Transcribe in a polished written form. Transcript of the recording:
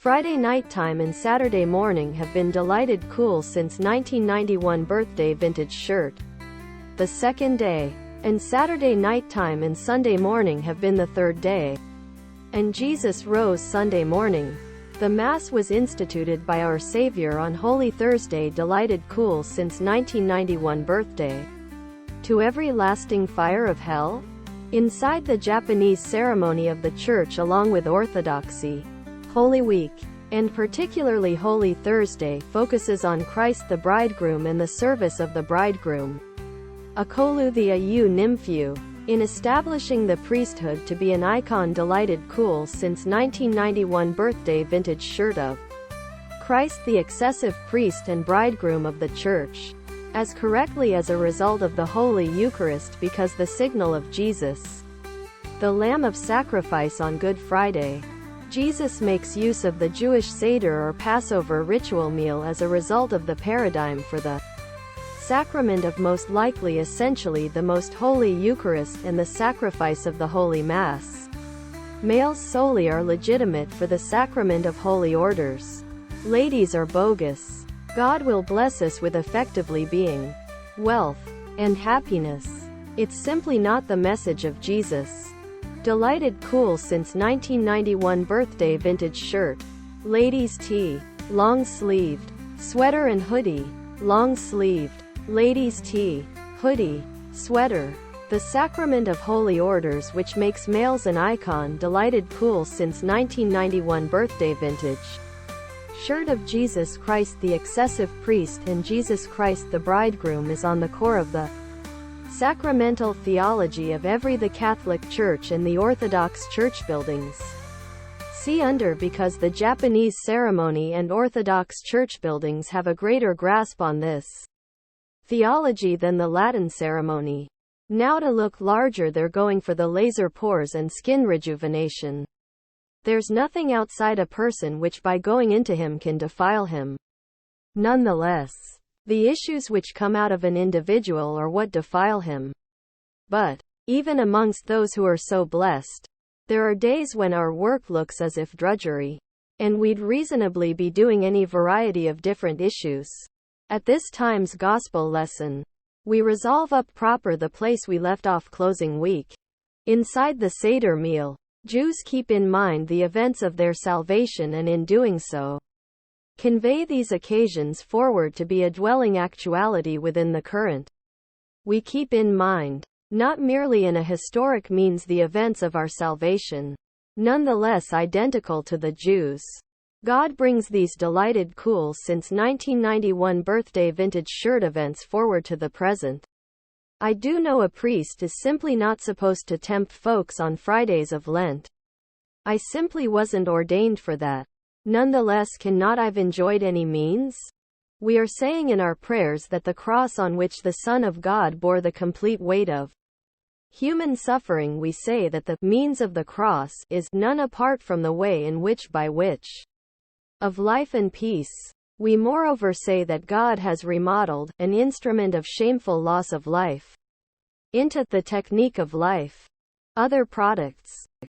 Friday nighttime and Saturday morning have been delighted cool since 1991 birthday vintage shirt. The second day. And Saturday nighttime and Sunday morning have been the third day. And Jesus rose Sunday morning. The Mass was instituted by our Savior on Holy Thursday delighted cool since 1991 birthday. To every lasting fire of hell? Inside the Japanese ceremony of the Church along with Orthodoxy, Holy Week, and particularly Holy Thursday, focuses on Christ the Bridegroom and the service of the Bridegroom. Akolu the Ayu Nymphu. In establishing the priesthood to be an icon delighted cool since 1991 birthday vintage shirt of Christ the excessive priest and bridegroom of the Church. As correctly as a result of the Holy Eucharist because the signal of Jesus, the Lamb of Sacrifice on Good Friday. Jesus makes use of the Jewish Seder or Passover ritual meal as a result of the paradigm for the sacrament of most likely essentially the most holy Eucharist and the sacrifice of the Holy Mass. Males solely are legitimate for the sacrament of holy orders. Ladies are bogus. God will bless us with effectively being wealth and happiness. It's simply not the message of Jesus. Delighted cool since 1991 birthday vintage shirt. Ladies tee. Long sleeved. Sweater and hoodie. Long sleeved. Ladies tee. Hoodie. Sweater. The sacrament of holy orders which makes males an icon delighted cool since 1991 birthday vintage shirt of Jesus Christ the excessive priest and Jesus Christ the bridegroom is on the core of the sacramental theology of the Catholic Church and the Orthodox Church buildings. See under because the Japanese ceremony and Orthodox Church buildings have a greater grasp on this theology than the Latin ceremony. Now to look larger they're going for the laser pores and skin rejuvenation. There's nothing outside a person which by going into him can defile him. Nonetheless, the issues which come out of an individual are what defile him. But, even amongst those who are so blessed, there are days when our work looks as if drudgery, and we'd reasonably be doing any variety of different issues. At this time's gospel lesson, we resolve up proper the place we left off closing week. Inside the Seder meal, Jews keep in mind the events of their salvation and in doing so, convey these occasions forward to be a dwelling actuality within the current. We keep in mind, not merely in a historic means the events of our salvation, nonetheless identical to the Jews. God brings these delighted cool since 1991 birthday vintage shirt events forward to the present. I do know a priest is simply not supposed to tempt folks on Fridays of Lent. I simply wasn't ordained for that. Nonetheless, cannot I've enjoyed any means? We are saying in our prayers that the cross on which the Son of God bore the complete weight of human suffering, we say that the means of the cross is none apart from the way in which by which of life and peace. We moreover say that God has remodeled an instrument of shameful loss of life into the technique of life. Other products.